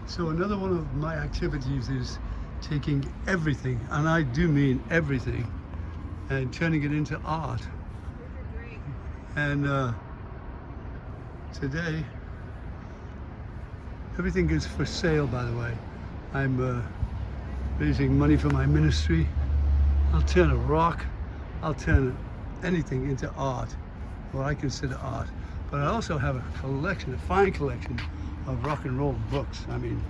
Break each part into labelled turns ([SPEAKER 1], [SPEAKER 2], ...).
[SPEAKER 1] So another one of my activities is taking everything, and I do mean everything, and turning it into art. And today, everything is for sale, by the way. I'm raising money for my ministry. I'll turn a rock, I'll turn anything into art, what I consider art. But I also have a collection, a fine collection of rock and roll books. I mean,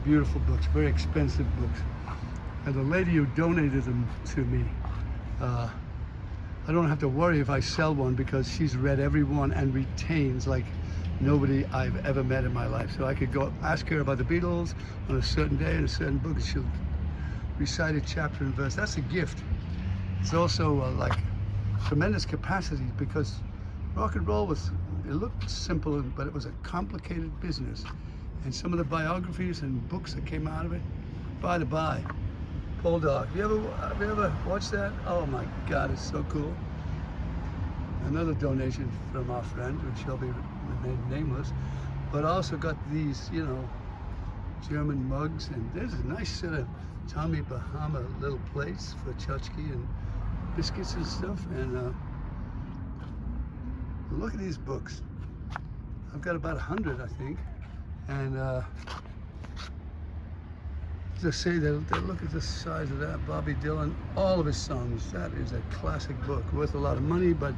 [SPEAKER 1] beautiful books, very expensive books. And the lady who donated them to me, I don't have to worry if I sell one because she's read every one and retains like nobody I've ever met in my life. So I could go ask her about the Beatles on a certain day in a certain book, and she'll recite a chapter and verse. That's a gift. It's also like tremendous capacity, because rock and roll it looked simple, but it was a complicated business. And some of the biographies and books that came out of it, by the by, Bulldog. Have you ever watched that? Oh my God, it's so cool. Another donation from our friend, which shall be remain nameless, but also got these, you know, German mugs, and there's a nice set of Tommy Bahama little plates for tchotchke and biscuits and stuff. And look at these books. I've got about 100, I think, and just say that look at the size of that. Bobby Dylan, all of his songs. That is a classic book, worth a lot of money. But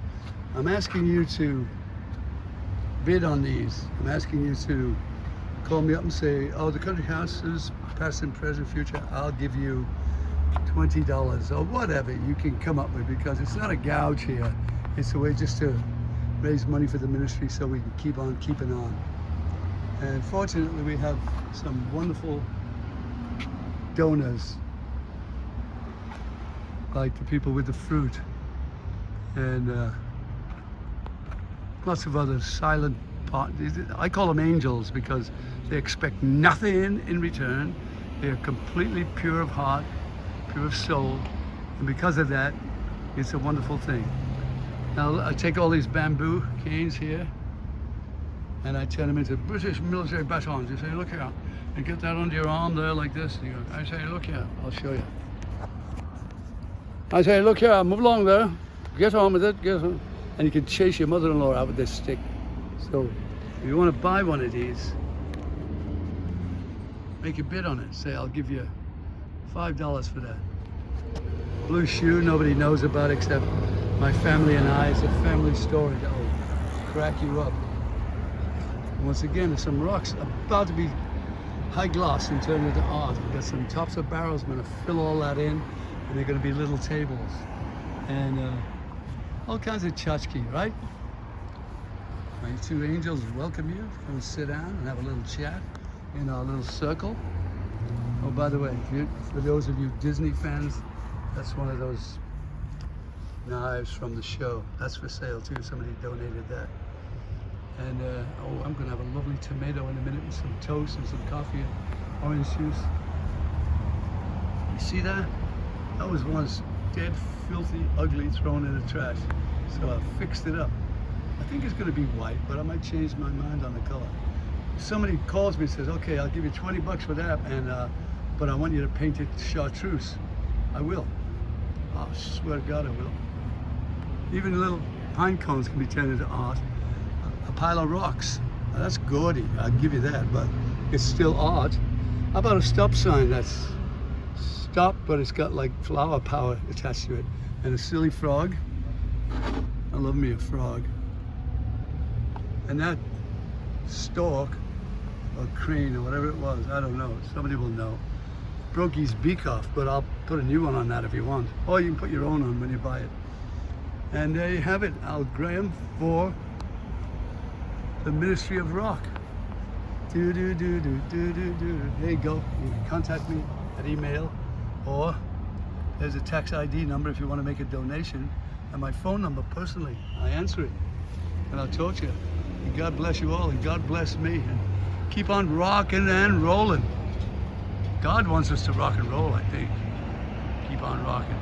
[SPEAKER 1] I'm asking you to bid on these. I'm asking you to call me up and say, oh, the country houses, past and present, future, I'll give you $20 or whatever you can come up with, because it's not a gouge here. It's a way just to raise money for the ministry so we can keep on keeping on. And fortunately, we have some wonderful donors, like the people with the fruit, and lots of other silent partners. I call them angels because they expect nothing in return. They are completely pure of heart, pure of soul, and because of that, it's a wonderful thing. Now I take all these bamboo canes here and I turn them into British military batons. You say, look here, and get that under your arm there like this. And you go, I say, look here, I'll show you. I say, look here, move along there, get on with it, get on. And you can chase your mother-in-law out with this stick. So if you want to buy one of these, make a bid on it. Say, I'll give you $5 for that. Blue shoe, nobody knows about except my family and I. It's a family story that will crack you up. Once again, there's some rocks about to be high gloss and turned into art. We've got some tops of barrels. I'm going to fill all that in, and they're going to be little tables. And all kinds of tchotchke, right? My two angels welcome you. Come and sit down and have a little chat in our little circle. Oh, by the way, for those of you Disney fans, that's one of those knives from the show. That's for sale too. Somebody donated that. And oh, I'm gonna have a lovely tomato in a minute, and some toast and some coffee and orange juice. You see that? That was once dead, filthy, ugly, thrown in the trash. So I fixed it up. I think it's gonna be white, but I might change my mind on the color. If somebody calls me and says, okay, I'll give you $20 for that, and but I want you to paint it chartreuse, I will. I swear to God I will. Even little pine cones can be turned into art. A pile of rocks, now that's gaudy, I'll give you that, but it's still art. How about a stop sign that's stop, but it's got like flower power attached to it, and a silly frog? I love me a frog. And that stork, or crane, or whatever it was, I don't know, somebody will know, broke his beak off, but I'll put a new one on that if you want. Or you can put your own on when you buy it. And there you have it, Al Graham for the Ministry of Rock. There you go. You can contact me at email, or there's a tax ID number if you want to make a donation, and my phone number personally. I answer it, and I'll talk to you. And God bless you all, and God bless me, and keep on rocking and rolling. God wants us to rock and roll, I think. Keep on rocking.